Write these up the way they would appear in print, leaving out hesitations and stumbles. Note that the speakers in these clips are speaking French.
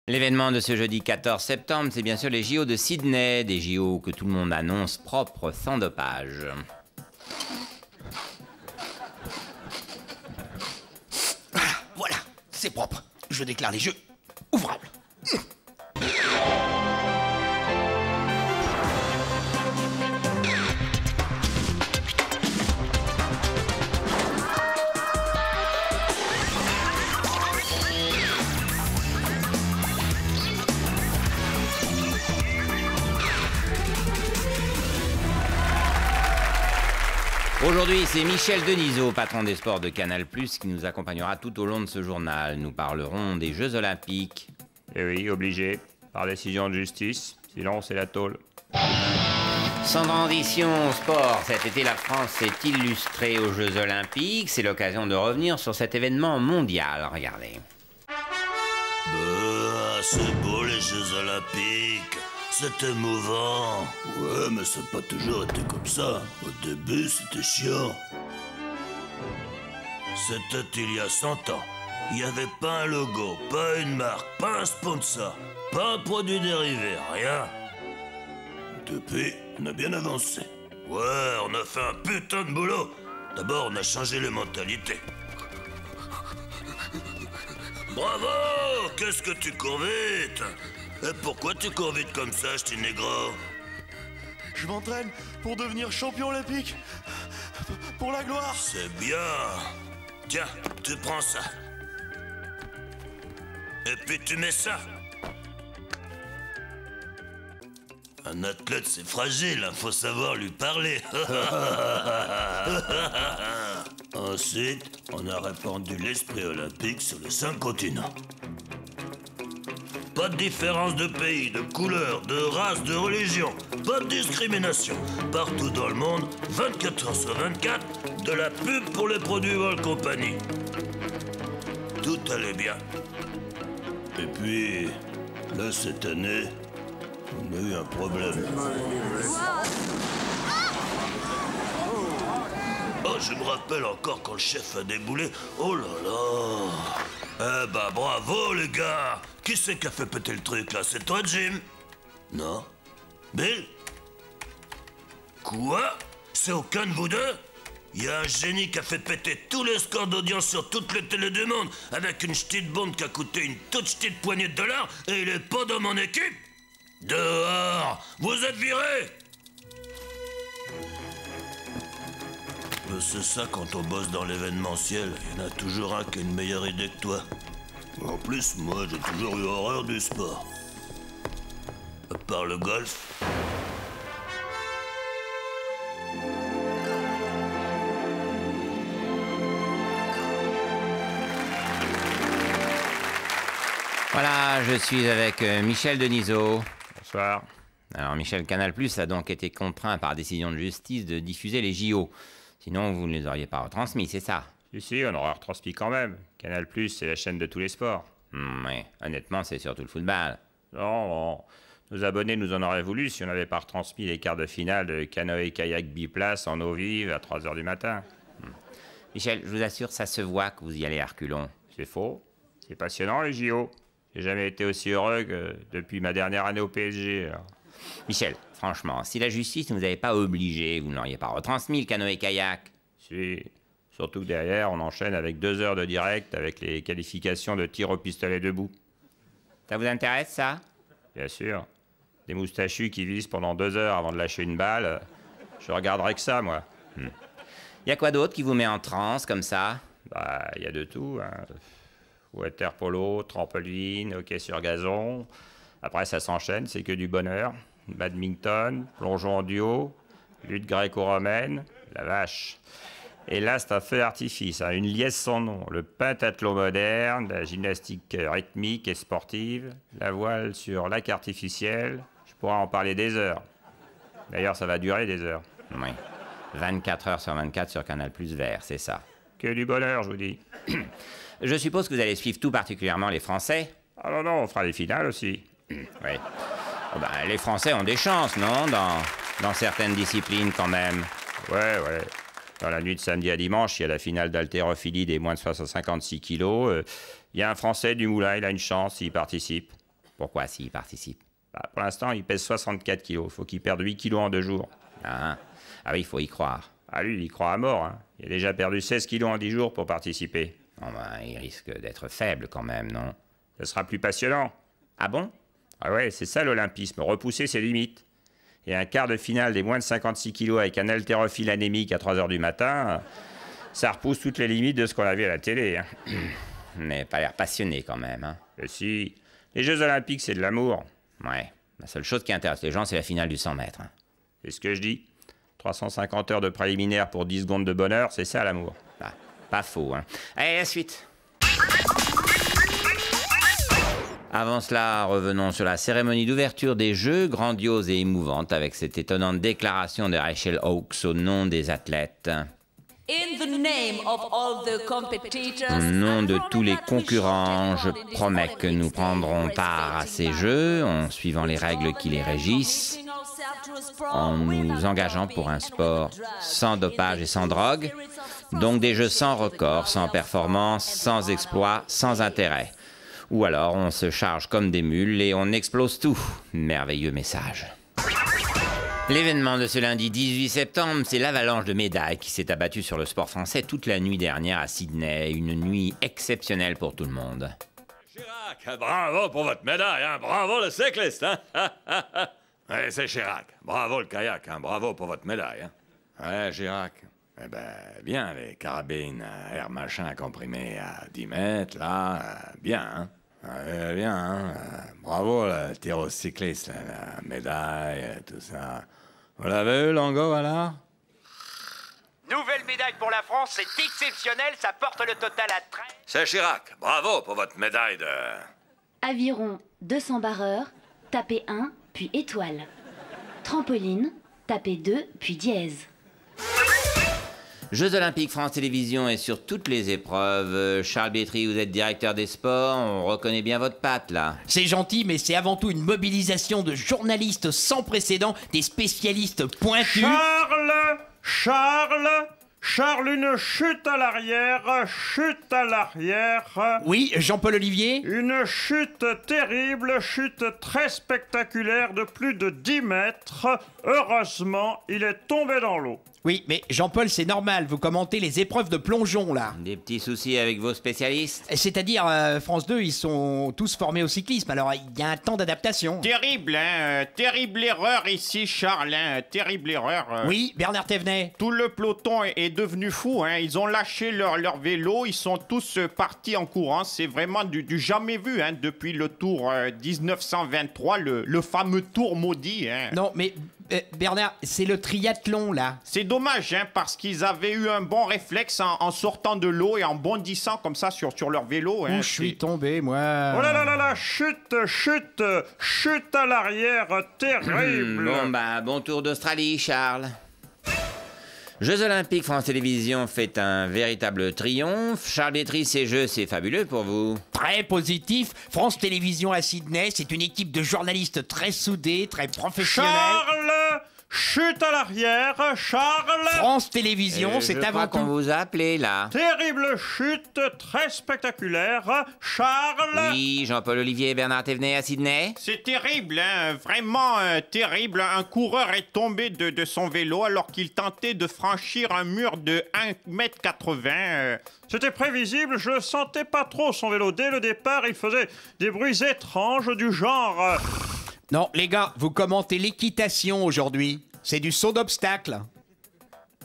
L'événement de ce jeudi 14 septembre, c'est bien sûr les JO de Sydney, des JO que tout le monde annonce propres, sans dopage. Voilà, c'est propre. Je déclare les jeux ouvrables. Aujourd'hui, c'est Michel Denisot, patron des sports de Canal+, qui nous accompagnera tout au long de ce journal. Nous parlerons des Jeux Olympiques. Eh oui, obligé, par décision de justice, sinon c'est la tôle. Sans transition, sport. Cet été, la France s'est illustrée aux Jeux Olympiques. C'est l'occasion de revenir sur cet événement mondial. Regardez. C'est beau les Jeux Olympiques. C'est émouvant. Ouais, mais ça n'a pas toujours été comme ça. Au début, c'était chiant. C'était il y a 100 ans. Il n'y avait pas un logo, pas une marque, pas un sponsor, pas un produit dérivé, rien. Depuis, on a bien avancé. Ouais, on a fait un putain de boulot. D'abord, on a changé les mentalités. Bravo! Qu'est-ce que tu cours vite? Et pourquoi tu cours vite comme ça, ch'ti négro? Je m'entraîne pour devenir champion olympique. Pour la gloire. C'est bien. Tiens, tu prends ça. Et puis tu mets ça. Un athlète, c'est fragile, hein, faut savoir lui parler. Ensuite, on a répandu l'esprit olympique sur les 5 continents. Pas de différence de pays, de couleur, de race, de religion. Pas de discrimination. Partout dans le monde, 24 heures sur 24, de la pub pour les produits Walt Company. Tout allait bien. Et puis, là, cette année, on a eu un problème. Oh, je me rappelle encore quand le chef a déboulé. Oh là là. Eh ben, bravo, les gars. Qui c'est qui a fait péter le truc, là? C'est toi, Jim? Non? Bill? Quoi? C'est aucun de vous deux? Il y a un génie qui a fait péter tous les scores d'audience sur toutes les télés du monde avec une petite bombe qui a coûté une toute petite poignée de dollars et il est pas dans mon équipe? Dehors! Vous êtes virés! C'est ça, quand on bosse dans l'événementiel, il y en a toujours un qui a une meilleure idée que toi. En plus, moi, j'ai toujours eu horreur du sport. À part le golf. Voilà, je suis avec Michel Denisot. Bonsoir. Alors, Michel, Canal+ a donc été contraint par décision de justice de diffuser les JO. Sinon, vous ne les auriez pas retransmis, c'est ça? Si, on aura retransmis quand même. Canal+, c'est la chaîne de tous les sports. Oui, honnêtement, c'est surtout le football. Non, nos abonnés nous en auraient voulu si on n'avait pas retransmis les quarts de finale de canoë-kayak biplace en eau vive à 3 h du matin. Michel, je vous assure, ça se voit que vous y allez à reculons. C'est faux. C'est passionnant, les JO. J'ai jamais été aussi heureux que depuis ma dernière année au PSG. Alors. Michel, franchement, si la justice ne vous avait pas obligé, vous n'auriez pas retransmis le canoë-kayak. Si. Surtout que derrière, on enchaîne avec 2 heures de direct avec les qualifications de tir au pistolet debout. Ça vous intéresse, ça? Bien sûr. Des moustachus qui visent pendant 2 heures avant de lâcher une balle. Je regarderai que ça, moi. Y a quoi d'autre qui vous met en transe, comme ça? Bah, y a de tout, hein. Water polo, trampoline, hockey sur gazon. Après, ça s'enchaîne, c'est que du bonheur. Badminton, plongeon en duo, lutte gréco-romaine, la vache. Et là, c'est un feu d'artifice, hein, une liesse sans nom. Le pentathlon moderne, la gymnastique rythmique et sportive, la voile sur lac artificiel. Je pourrais en parler des heures. D'ailleurs, ça va durer des heures. Oui. 24 heures sur 24 sur Canal+ Vert, c'est ça. Que du bonheur, je vous dis. Je suppose que vous allez suivre tout particulièrement les Français? Ah non, on fera les finales aussi. Oui. Oh ben, les Français ont des chances, non? Dans certaines disciplines, quand même. Ouais. Dans la nuit de samedi à dimanche, il y a la finale d'haltérophilie des moins de 56 kilos. Il y a un Français du Moulin, il a une chance, il participe. Pourquoi s'il participe? Bah, pour l'instant, il pèse 64 kilos. Faut qu'il perde 8 kilos en 2 jours. Ah oui, il faut y croire. Ah, lui, il y croit à mort. Hein. Il a déjà perdu 16 kilos en 10 jours pour participer. Bon, ben, il risque d'être faible quand même, non? Ce sera plus passionnant. Ah bon? Ah ouais, c'est ça l'olympisme, repousser ses limites. Et un quart de finale des moins de 56 kilos avec un haltérophile anémique à 3 h du matin, ça repousse toutes les limites de ce qu'on a vu à la télé. Hein. Mais pas l'air passionné quand même, hein? Et si, les Jeux Olympiques, c'est de l'amour. Ouais, la seule chose qui intéresse les gens, c'est la finale du 100 mètres. Hein. C'est ce que je dis. 350 heures de préliminaire pour 10 secondes de bonheur, c'est ça l'amour. Bah, pas faux, hein. Allez, la suite. Avant cela, revenons sur la cérémonie d'ouverture des Jeux, grandiose et émouvante, avec cette étonnante déclaration de Rachel Oakes au nom des athlètes. Au nom de tous les concurrents, je promets que nous prendrons part à ces Jeux en suivant les règles qui les régissent, en nous engageant pour un sport sans dopage et sans drogue, donc des Jeux sans record, sans performance, sans exploit, sans intérêt. Ou alors on se charge comme des mules et on explose tout. Merveilleux message. L'événement de ce lundi 18 septembre, c'est l'avalanche de médailles qui s'est abattue sur le sport français toute la nuit dernière à Sydney. Une nuit exceptionnelle pour tout le monde. Chirac, bravo pour votre médaille, hein? Bravo le cycliste, hein? Ouais, c'est Chirac. Bravo le kayak, hein? Bravo pour votre médaille, hein? Ouais, Chirac. Eh ben, bien, les carabines air machin comprimé à 10 mètres, là, bien, hein? Ouais, bien, hein? Bravo, le tyrocycliste, la médaille, tout ça. Vous l'avez eu, Longo, alors? Nouvelle médaille pour la France, c'est exceptionnel, ça porte le total à 13. C'est Chirac. Bravo pour votre médaille de... Aviron 200 barreurs, tapez 1, puis étoile. Trampoline, tapez 2, puis dièse. Jeux Olympiques France Télévisions est sur toutes les épreuves. Charles Bétry, vous êtes directeur des sports, on reconnaît bien votre patte, là. C'est gentil, mais c'est avant tout une mobilisation de journalistes sans précédent, des spécialistes pointus. Charles, une chute à l'arrière. Oui, Jean-Paul Olivier. Une chute terrible, chute très spectaculaire de plus de 10 mètres. Heureusement, il est tombé dans l'eau. Oui, mais Jean-Paul, c'est normal, vous commentez les épreuves de plongeon, là. Des petits soucis avec vos spécialistes? C'est-à-dire, France 2, ils sont tous formés au cyclisme, alors il y a un temps d'adaptation. Terrible, hein? Terrible erreur ici, Charles, hein? Terrible erreur. Oui, Bernard Thévenet. Tout le peloton est devenu fou, hein? Ils ont lâché leur vélo, ils sont tous partis en courant. C'est vraiment du jamais vu, hein? Depuis le tour 1923, le fameux tour maudit, hein? Non, mais... Bernard, c'est le triathlon, là. C'est dommage, hein, parce qu'ils avaient eu un bon réflexe en sortant de l'eau et en bondissant comme ça sur leur vélo. Hein, où je suis tombé, moi. Oh là là là là, chute à l'arrière, terrible. Bon, bah, bon tour d'Australie, Charles. Jeux Olympiques France Télévisions fait un véritable triomphe. Charles Bétry, ces Jeux, c'est fabuleux pour vous. Très positif. France Télévisions à Sydney, c'est une équipe de journalistes très soudés, très professionnels. Charles, chute à l'arrière, Charles. France Télévisions, c'est avant Je crois qu'on tout... vous a appelé, là. Terrible chute, très spectaculaire, Charles. Oui, Jean-Paul Olivier et Bernard Thévenet à Sydney. C'est terrible, hein, vraiment terrible. Un coureur est tombé de son vélo alors qu'il tentait de franchir un mur de 1,80 m. C'était prévisible, je sentais pas trop son vélo. Dès le départ, il faisait des bruits étranges du genre... Non, les gars, vous commentez l'équitation aujourd'hui. C'est du saut d'obstacle.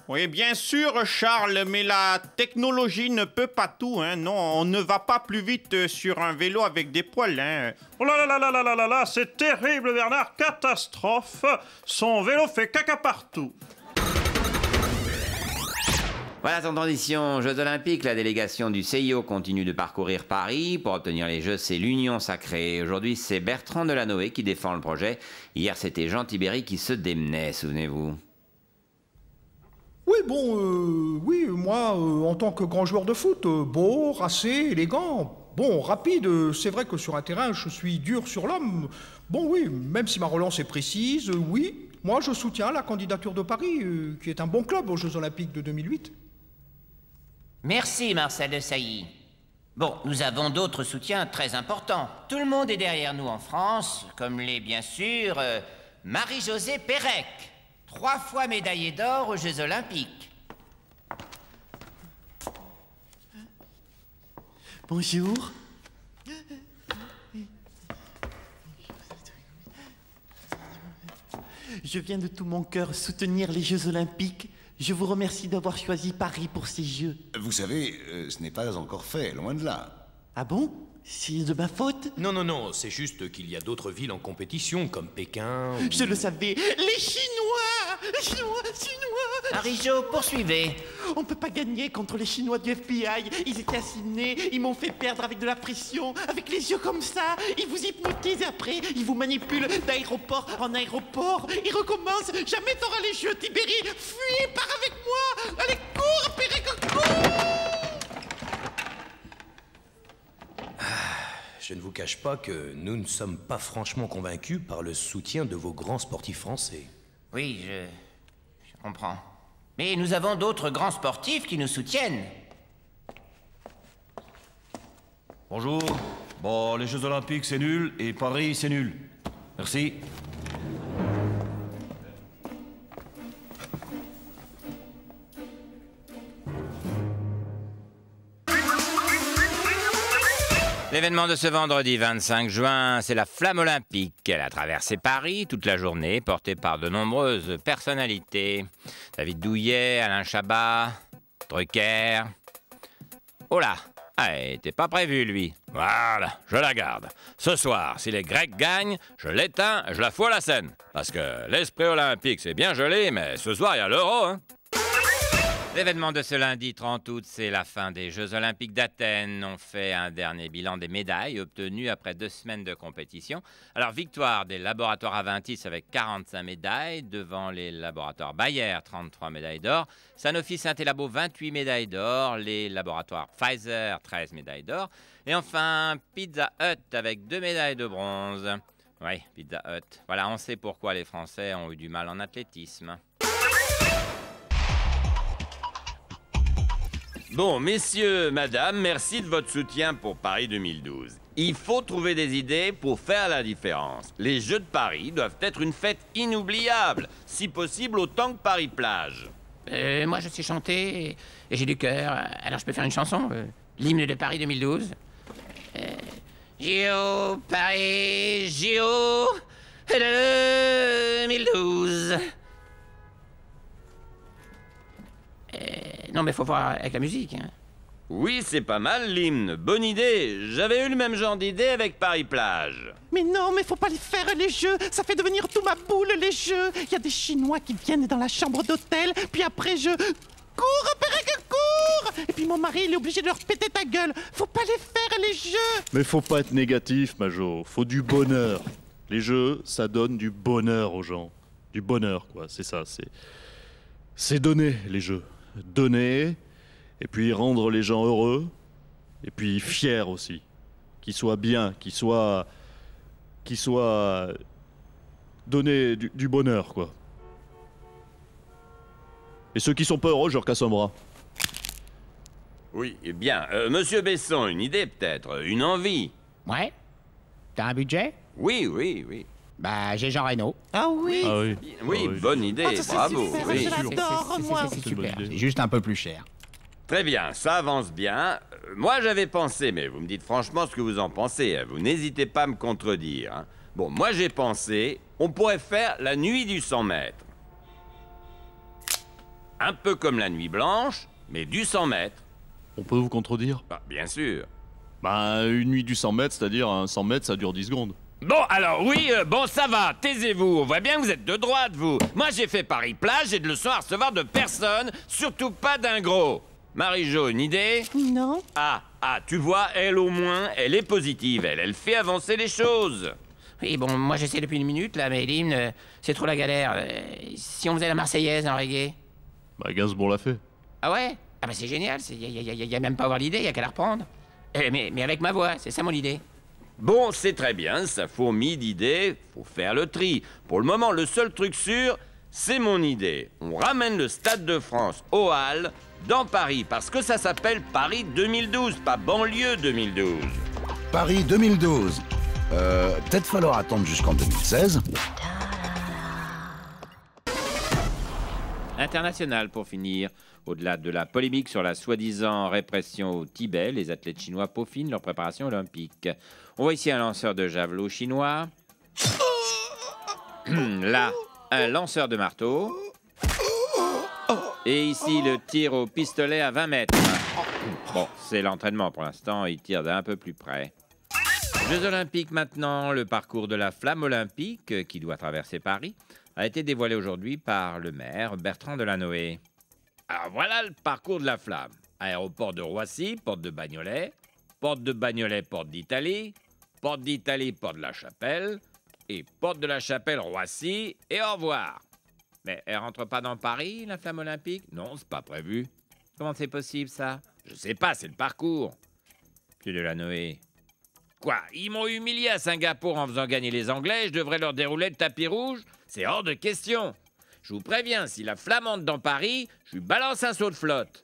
Oui, bien sûr, Charles, mais la technologie ne peut pas tout, hein. Non, on ne va pas plus vite sur un vélo avec des poils, hein. Oh là là là là là là là, c'est terrible, Bernard, catastrophe. Son vélo fait caca partout. Voilà, en transition, Jeux Olympiques, la délégation du CIO continue de parcourir Paris. Pour obtenir les Jeux, c'est l'Union sacrée. Aujourd'hui, c'est Bertrand Delanoë qui défend le projet. Hier, c'était Jean Tibéry qui se démenait, souvenez-vous. Oui, oui, moi, en tant que grand joueur de foot, beau, racé, élégant, bon, rapide, c'est vrai que sur un terrain, je suis dur sur l'homme. Bon, oui, même si ma relance est précise, oui, moi, je soutiens la candidature de Paris, qui est un bon club aux Jeux Olympiques de 2008. Merci, Marcel Desailly. Bon, nous avons d'autres soutiens très importants. Tout le monde est derrière nous en France, comme l'est bien sûr Marie-Josée Pérec, 3 fois médaillée d'or aux Jeux Olympiques. Bonjour. Je viens de tout mon cœur soutenir les Jeux Olympiques. Je vous remercie d'avoir choisi Paris pour ces Jeux. Vous savez, ce n'est pas encore fait, loin de là. Ah bon? C'est de ma faute? Non, non, non, c'est juste qu'il y a d'autres villes en compétition, comme Pékin ou... Je le savais. Les Chinois! Chinois! Marie-Jo, poursuivez. On peut pas gagner contre les Chinois du FBI. Ils étaient à Sydney, ils m'ont fait perdre avec de la pression, avec les yeux comme ça. Ils vous hypnotisent et après, ils vous manipulent d'aéroport en aéroport. Ils recommencent. Jamais t'auras les Jeux, Tibéri. Fuis, pars avec moi. Allez, cours, Pérec, cours! Je ne vous cache pas que nous ne sommes pas franchement convaincus par le soutien de vos grands sportifs français. Oui, je comprends. Mais nous avons d'autres grands sportifs qui nous soutiennent. Bonjour. Bon, les Jeux Olympiques, c'est nul, et Paris, c'est nul. Merci. L'événement de ce vendredi 25 juin, c'est la flamme olympique. Elle a traversé Paris toute la journée, portée par de nombreuses personnalités. David Douillet, Alain Chabat, Drucker... Oh là, il était pas prévu, lui. Voilà, je la garde. Ce soir, si les Grecs gagnent, je l'éteins et je la fous à la scène. Parce que l'esprit olympique, c'est bien gelé, mais ce soir, il y a l'euro, hein. L'événement de ce lundi 30 août, c'est la fin des Jeux Olympiques d'Athènes. On fait un dernier bilan des médailles obtenues après 2 semaines de compétition. Alors, victoire des laboratoires Aventis avec 45 médailles, devant les laboratoires Bayer, 33 médailles d'or. Sanofi Saint-Élabo, 28 médailles d'or. Les laboratoires Pfizer, 13 médailles d'or. Et enfin, Pizza Hut avec 2 médailles de bronze. Oui, Pizza Hut. Voilà, on sait pourquoi les Français ont eu du mal en athlétisme. Bon, messieurs, madame, merci de votre soutien pour Paris 2012. Il faut trouver des idées pour faire la différence. Les Jeux de Paris doivent être une fête inoubliable, si possible autant que Paris-Plage. Moi, je sais chanter et j'ai du cœur, alors je peux faire une chanson, l'hymne de Paris 2012. JO, Paris, JO 2012. Non, mais faut voir avec la musique, hein. Oui, c'est pas mal l'hymne. Bonne idée. J'avais eu le même genre d'idée avec Paris-Plage. Mais non, mais faut pas les faire, les Jeux. Ça fait devenir tout ma boule, les Jeux. Il y a des Chinois qui viennent dans la chambre d'hôtel, puis après je... Cours, Pérec, cours! Et puis mon mari, il est obligé de leur péter ta gueule. Faut pas les faire, les Jeux. Mais faut pas être négatif, Majo. Faut du bonheur. Les Jeux, ça donne du bonheur aux gens. Du bonheur, quoi. C'est ça, c'est donner, les Jeux. Donner, et puis rendre les gens heureux, et puis fiers aussi. Qu'ils soient bien, qu'ils soient donner du bonheur, quoi. Et ceux qui sont pas heureux, je leur casse un bras. Oui, bien. Monsieur Besson, une idée peut-être, une envie. Ouais. T'as un budget? Oui, oui, oui. Bah, j'ai Jean Reno. Ah oui. Ah oui. Oui, bonne idée, bravo. Oui. C'est super. C'est juste un peu plus cher. Très bien, ça avance bien. Moi, j'avais pensé, mais vous me dites franchement ce que vous en pensez. Vous n'hésitez pas à me contredire. Hein. Bon, moi, j'ai pensé, on pourrait faire la nuit du 100 mètres. Un peu comme la nuit blanche, mais du 100 mètres. On peut vous contredire? Bah, bien sûr. Bah, une nuit du 100 mètres, c'est-à-dire un 100 mètres, ça dure 10 secondes. Bon, alors oui, bon, ça va, taisez-vous. On voit bien que vous êtes de droite, vous. Moi, j'ai fait Paris-Plage, j'ai de leçons à recevoir de personne, surtout pas d'un gros. Marie-Jo, une idée? Non. Ah, tu vois, elle au moins, elle est positive, elle fait avancer les choses. Oui, bon, moi j'essaie depuis une minute, là, mais l'hymne, c'est trop la galère. Si on faisait la Marseillaise en reggae? Bah, Gainsbourg l'a fait. Ah ouais? Ah bah c'est génial, y a même pas à avoir l'idée, y a qu'à la reprendre. Mais avec ma voix, c'est ça mon idée. Bon, c'est très bien, ça fourmille d'idées, faut faire le tri. Pour le moment, le seul truc sûr, c'est mon idée. On ramène le Stade de France aux Halles, dans Paris, parce que ça s'appelle Paris 2012, pas banlieue 2012. Paris 2012. Peut-être falloir attendre jusqu'en 2016. International pour finir. Au-delà de la polémique sur la soi-disant répression au Tibet, les athlètes chinois peaufinent leur préparation olympique. On voit ici un lanceur de javelot chinois. Là, un lanceur de marteau. Et ici, le tir au pistolet à 20 mètres. Bon, c'est l'entraînement pour l'instant, il tire d'un peu plus près. Jeux olympiques maintenant, le parcours de la flamme olympique qui doit traverser Paris a été dévoilé aujourd'hui par le maire Bertrand Delanoë. Alors voilà le parcours de la flamme. Aéroport de Roissy, porte de Bagnolet, porte d'Italie, porte d'Italie, porte de la Chapelle, et porte de la Chapelle, Roissy, et au revoir. Mais elle rentre pas dans Paris, la flamme olympique? Non, c'est pas prévu. Comment c'est possible, ça? Je sais pas, c'est le parcours. Monsieur Delanoë. Quoi? Ils m'ont humilié à Singapour en faisant gagner les Anglais, je devrais leur dérouler le tapis rouge? C'est hors de question. Je vous préviens, si la flamme entre dans Paris, je lui balance un saut de flotte.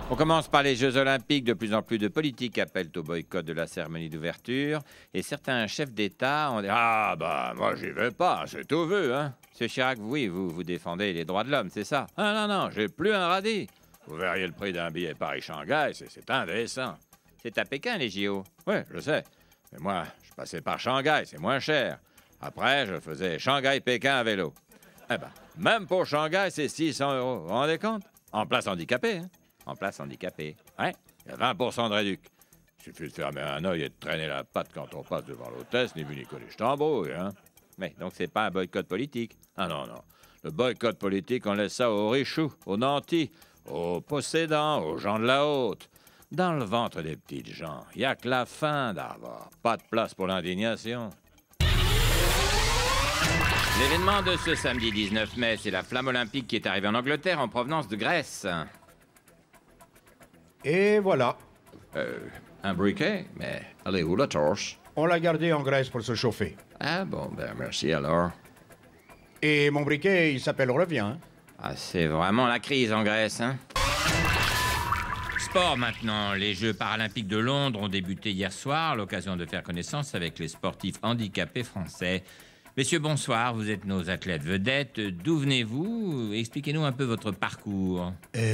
On commence par les Jeux Olympiques. De plus en plus de politiques appellent au boycott de la cérémonie d'ouverture. Et certains chefs d'État ont dit « Ah, bah, moi, j'y vais pas, c'est au vœu, hein. » Monsieur Chirac, oui, vous défendez les droits de l'homme, c'est ça? Ah, non, j'ai plus un radis. Vous verriez le prix d'un billet Paris-Shanghai, c'est indécent. C'est à Pékin, les JO. Oui, je sais. Mais moi, je passais par Shanghai, c'est moins cher. Après, je faisais Shanghai-Pékin à vélo. Eh ben, même pour Shanghai, c'est 600 €. Vous vous rendez compte? En place handicapée, hein? En place handicapée. Ouais, il y a 20% de réduc. Il suffit de fermer un œil et de traîner la patte quand on passe devant l'hôtesse, ni vu ni connu, je t'embrouille, hein? Mais donc, c'est pas un boycott politique. Ah non. Le boycott politique, on laisse ça aux richoux, aux nantis, aux possédants, aux gens de la haute. Dans le ventre des petites gens, il n'y a que la faim d'abord. Pas de place pour l'indignation. L'événement de ce samedi 19 mai, c'est la flamme olympique qui est arrivée en Angleterre en provenance de Grèce. Et voilà. Un briquet? Mais elle est où la torche? On l'a gardé en Grèce pour se chauffer. Ah bon, ben merci alors. Et mon briquet, il s'appelle Revient. Ah, c'est vraiment la crise en Grèce, hein? Sport maintenant. Les Jeux paralympiques de Londres ont débuté hier soir, l'occasion de faire connaissance avec les sportifs handicapés français. Messieurs, bonsoir, vous êtes nos athlètes vedettes. D'où venez-vous? Expliquez-nous un peu votre parcours.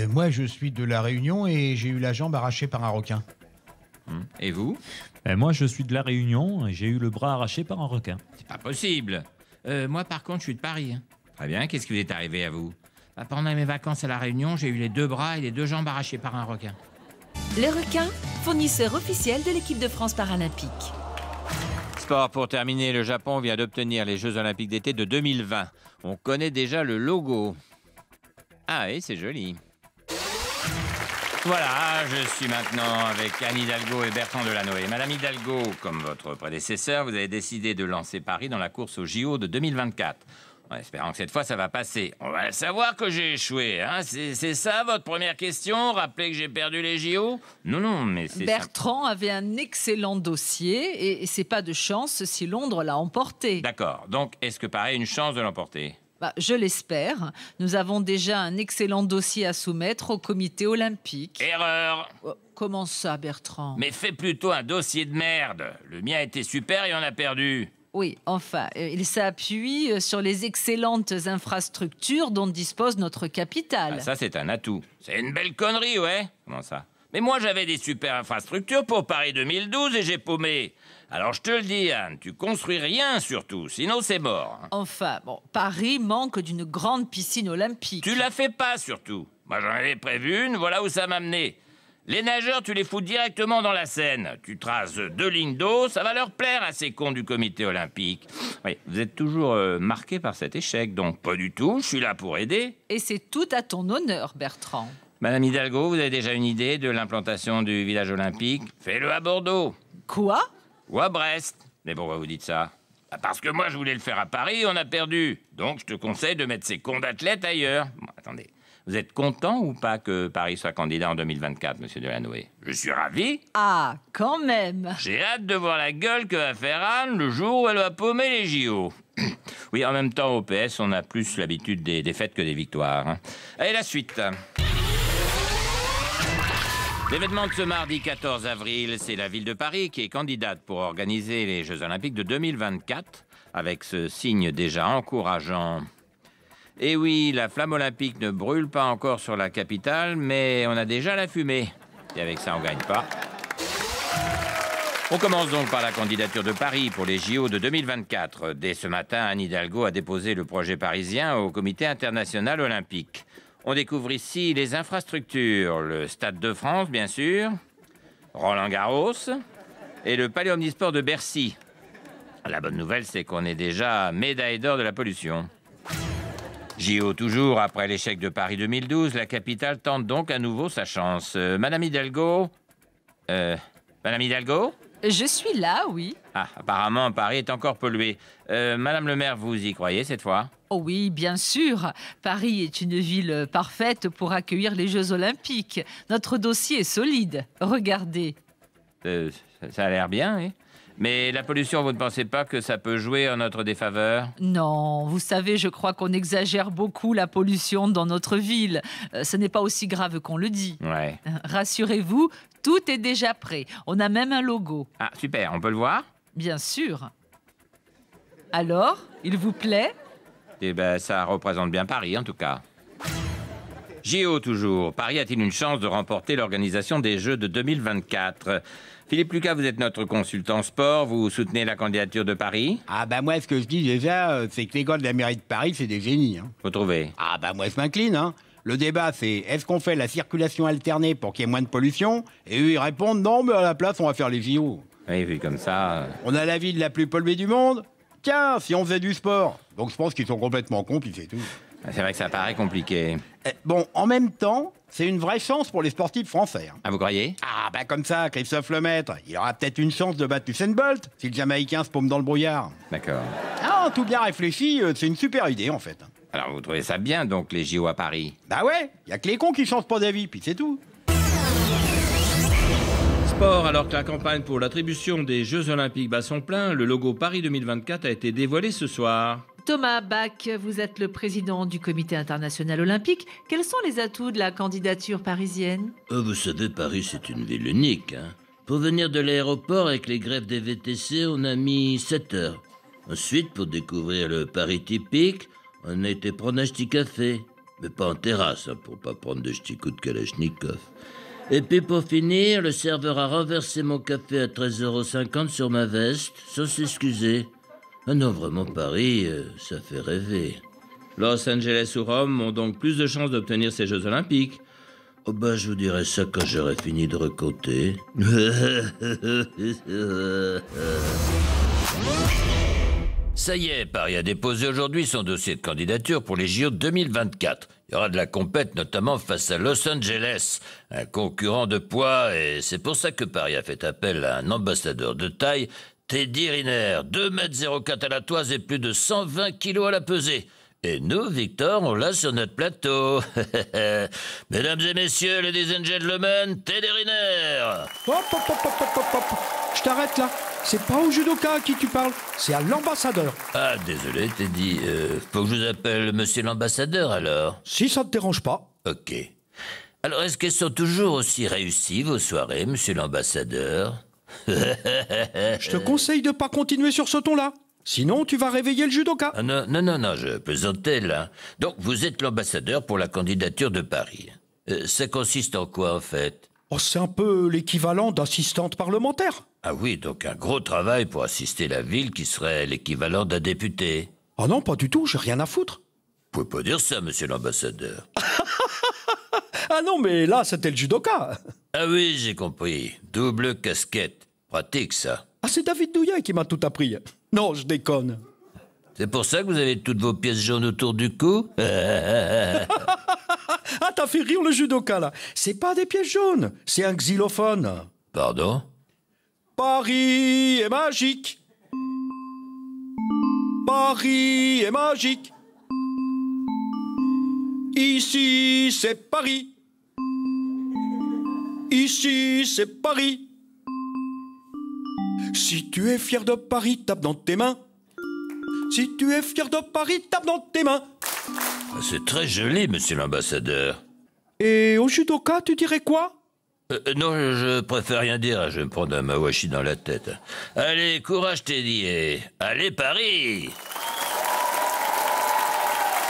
Moi, je suis de La Réunion et j'ai eu la jambe arrachée par un requin. Et vous? Moi, je suis de La Réunion et j'ai eu le bras arraché par un requin. C'est pas possible. Moi, par contre, je suis de Paris. Hein. Très bien, qu'est-ce qui vous est arrivé à vous? Pendant mes vacances à La Réunion, j'ai eu les 2 bras et les 2 jambes arrachées par un requin. Le requin, fournisseur officiel de l'équipe de France paralympique. Sport pour terminer, le Japon vient d'obtenir les Jeux Olympiques d'été de 2020. On connaît déjà le logo. Ah oui, c'est joli. Voilà, je suis maintenant avec Anne Hidalgo et Bertrand Delanoë. Madame Hidalgo, comme votre prédécesseur, vous avez décidé de lancer Paris dans la course au JO de 2024. En espérant que cette fois, ça va passer. On va savoir que j'ai échoué, hein. C'est ça, votre première question? Rappeler que j'ai perdu les JO? Non, mais c'est... Bertrand avait un excellent dossier et c'est pas de chance si Londres l'a emporté. D'accord. Donc, est-ce que Paris a une chance de l'emporter? Je l'espère. Nous avons déjà un excellent dossier à soumettre au comité olympique. Erreur! Comment ça, Bertrand? Mais fais plutôt un dossier de merde. Le mien était super et on a perdu. Oui, enfin, il s'appuie sur les excellentes infrastructures dont dispose notre capitale. Ah, ça, c'est un atout. C'est une belle connerie, ouais. Comment ça? Mais moi, j'avais des super infrastructures pour Paris 2012 et j'ai paumé. Alors, je te le dis, Anne, tu construis rien surtout, sinon c'est mort. Enfin, Paris manque d'une grande piscine olympique. Tu la fais pas, surtout. Moi, j'en avais prévu une, voilà où ça m'a mené. Les nageurs, tu les fous directement dans la Seine. Tu traces 2 lignes d'eau, ça va leur plaire à ces cons du comité olympique. Oui, vous êtes toujours marqué par cet échec, donc pas du tout, je suis là pour aider. Et c'est tout à ton honneur, Bertrand. Madame Hidalgo, vous avez déjà une idée de l'implantation du village olympique? Fais-le à Bordeaux. Quoi? Ou à Brest. Mais pourquoi vous dites ça? Parce que moi, je voulais le faire à Paris, on a perdu. Donc, je te conseille de mettre ces cons d'athlètes ailleurs. Bon, attendez. Vous êtes content ou pas que Paris soit candidat en 2024, monsieur Delanoë? Je suis ravi. Ah, quand même. J'ai hâte de voir la gueule que va faire Anne le jour où elle va paumer les JO. Oui, en même temps, au PS, on a plus l'habitude des défaites que des victoires. Hein. Allez, la suite. L'événement de ce mardi 14 avril, c'est la ville de Paris qui est candidate pour organiser les Jeux Olympiques de 2024, avec ce signe déjà encourageant. Et oui, la flamme olympique ne brûle pas encore sur la capitale, mais on a déjà la fumée. Et avec ça, on gagne pas. On commence donc par la candidature de Paris pour les JO de 2024. Dès ce matin, Anne Hidalgo a déposé le projet parisien au Comité international olympique. On découvre ici les infrastructures, le Stade de France, bien sûr, Roland-Garros et le Palais Omnisport de Bercy. La bonne nouvelle, c'est qu'on est déjà médaille d'or de la pollution. JO toujours, après l'échec de Paris 2012, la capitale tente donc à nouveau sa chance. Madame Hidalgo Madame Hidalgo ? Je suis là, oui. Ah, apparemment, Paris est encore pollué. Madame le maire, vous y croyez cette fois ? Oh oui, bien sûr. Paris est une ville parfaite pour accueillir les Jeux Olympiques. Notre dossier est solide. Regardez. Ça a l'air bien, oui. Mais la pollution, vous ne pensez pas que ça peut jouer en notre défaveur ? Non, vous savez, je crois qu'on exagère beaucoup la pollution dans notre ville. Ce n'est pas aussi grave qu'on le dit. Ouais. Rassurez-vous, tout est déjà prêt. On a même un logo. Ah, super, on peut le voir ? Bien sûr. Alors, il vous plaît ? Eh ben, ça représente bien Paris, en tout cas. JO toujours. Paris a-t-il une chance de remporter l'organisation des Jeux de 2024 ? Philippe Lucas, vous êtes notre consultant sport. Vous soutenez la candidature de Paris ? Ah bah moi, ce que je dis déjà, c'est que les gars de la mairie de Paris, c'est des génies. Hein. Vous trouvez ? Ah bah moi, je m'incline. Hein. Le débat, c'est est-ce qu'on fait la circulation alternée pour qu'il y ait moins de pollution ? Et eux, ils répondent non, mais à la place, on va faire les JO. Oui, vu comme ça... On a la ville la plus polluée du monde ? Tiens, si on faisait du sport. Donc je pense qu'ils sont complètement cons, puis c'est tout. C'est vrai que ça paraît compliqué. Bon, en même temps, c'est une vraie chance pour les sportifs français. Hein. Ah, vous croyez ? Ah, bah comme ça, Christophe Lemaître, il aura peut-être une chance de battre Usain Bolt si le Jamaïcain se paume dans le brouillard. D'accord. Ah, tout bien réfléchi, c'est une super idée en fait. Alors vous trouvez ça bien, donc, les JO à Paris ? Bah ouais, y a que les cons qui changent pas d'avis, puis c'est tout. Sport, alors que la campagne pour l'attribution des Jeux Olympiques bat son plein, le logo Paris 2024 a été dévoilé ce soir. Thomas Bach, vous êtes le président du Comité international olympique. Quels sont les atouts de la candidature parisienne ? Vous savez, Paris, c'est une ville unique. Hein. Pour venir de l'aéroport avec les grèves des VTC, on a mis 7 heures. Ensuite, pour découvrir le Paris typique, on a été prendre un ch'ti café. Mais pas en terrasse, hein, pour pas prendre de ch'ti coups de Kalachnikov. Et puis pour finir, le serveur a renversé mon café à 13,50 € sur ma veste, sans s'excuser. Ah non, vraiment, Paris, ça fait rêver. Los Angeles ou Rome ont donc plus de chances d'obtenir ces Jeux Olympiques. Oh bah, je vous dirai ça quand j'aurai fini de recompter. Ça y est, Paris a déposé aujourd'hui son dossier de candidature pour les JO 2024. Il y aura de la compète, notamment face à Los Angeles, un concurrent de poids, et c'est pour ça que Paris a fait appel à un ambassadeur de taille, Teddy Riner, 2,04 m à la toise et plus de 120 kg à la pesée. Et nous, Victor, on l'a sur notre plateau. Mesdames et messieurs, ladies and gentlemen, Teddy Riner. Hop, hop, hop, hop, hop, hop. Je t'arrête là. C'est pas au judoka à qui tu parles, c'est à l'ambassadeur. Ah, désolé, Teddy. Faut que je vous appelle monsieur l'ambassadeur, alors. Si ça te dérange pas. Ok. Alors, est-ce qu'elles sont toujours aussi réussies, vos soirées, monsieur l'ambassadeur? Je te conseille de pas continuer sur ce ton-là. Sinon, tu vas réveiller le judoka. Ah non, je plaisantais, là. Donc, vous êtes l'ambassadeur pour la candidature de Paris. Ça consiste en quoi, en fait? Oh, c'est un peu l'équivalent d'assistante parlementaire. Ah oui, donc un gros travail pour assister la ville qui serait l'équivalent d'un député. Ah non, pas du tout, j'ai rien à foutre. Vous pouvez pas dire ça, monsieur l'ambassadeur. Ah non, mais là, c'était le judoka. Ah oui, j'ai compris. Double casquette. Pratique, ça. Ah, c'est David Douillet qui m'a tout appris. Non, je déconne. C'est pour ça que vous avez toutes vos pièces jaunes autour du cou? Ah, t'as fait rire le judoka, là. C'est pas des pièces jaunes, c'est un xylophone. Pardon? Paris est magique. Paris est magique. Ici, c'est Paris. Ici, c'est Paris. Si tu es fier de Paris, tape dans tes mains. Si tu es fier de Paris, tape dans tes mains. C'est très joli, monsieur l'ambassadeur. Et au judoka, tu dirais quoi? Non, je préfère rien dire, je vais me prendre un mawashi dans la tête. Allez, courage Teddy, et allez Paris!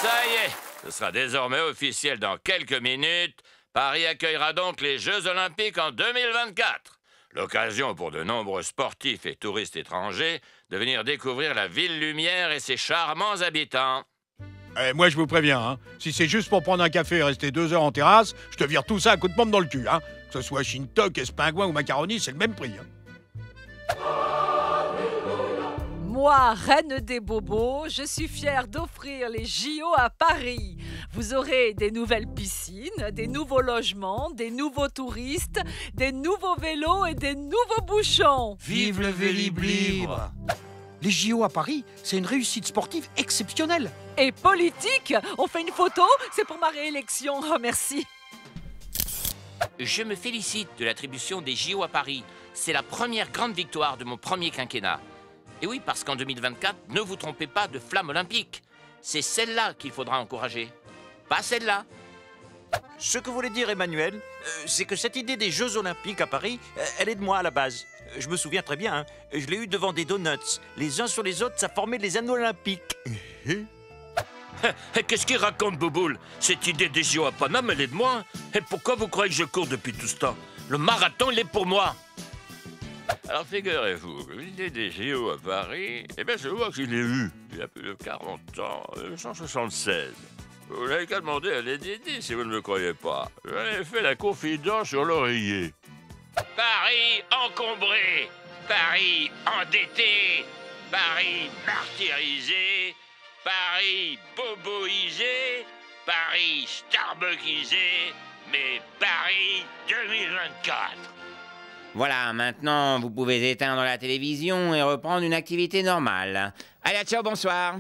Ça y est, ce sera désormais officiel dans quelques minutes. Paris accueillera donc les Jeux Olympiques en 2024. L'occasion pour de nombreux sportifs et touristes étrangers de venir découvrir la ville lumière et ses charmants habitants. Moi, je vous préviens, hein, si c'est juste pour prendre un café et rester 2 heures en terrasse, je te vire tout ça à coups de pompe dans le cul. Hein. Que ce soit Shintok, Espingouin ou Macaroni, c'est le même prix. Hein. Moi, reine des bobos, je suis fière d'offrir les JO à Paris. Vous aurez des nouvelles piscines, des nouveaux logements, des nouveaux touristes, des nouveaux vélos et des nouveaux bouchons. Vive le Vélib libre! Les JO à Paris, c'est une réussite sportive exceptionnelle. Et politique, on fait une photo, c'est pour ma réélection. Oh, merci. Je me félicite de l'attribution des JO à Paris. C'est la première grande victoire de mon premier quinquennat. Et oui, parce qu'en 2024, ne vous trompez pas de flamme olympique. C'est celle-là qu'il faudra encourager, pas celle-là. Ce que voulait dire Emmanuel, c'est que cette idée des Jeux Olympiques à Paris, elle est de moi à la base. Je me souviens très bien, hein, je l'ai eu devant des donuts. Les uns sur les autres, ça formait les anneaux olympiques. Qu'est-ce qu'il raconte, Bouboule? Cette idée des JO à Paname, elle est de moi. Et pourquoi vous croyez que je cours depuis tout ce temps? Le marathon, il est pour moi. Alors figurez-vous, l'idée des JO à Paris, eh bien je vois que je l'ai eue il y a plus de 40 ans, 1976. Vous n'avez qu'à demander à Lady Di si vous ne me croyez pas. J'avais fait la confidence sur l'oreiller. Paris encombré, Paris endetté, Paris martyrisé, Paris boboisé, Paris starbuckisé, mais Paris 2024. Voilà, maintenant vous pouvez éteindre la télévision et reprendre une activité normale. Allez, ciao, bonsoir.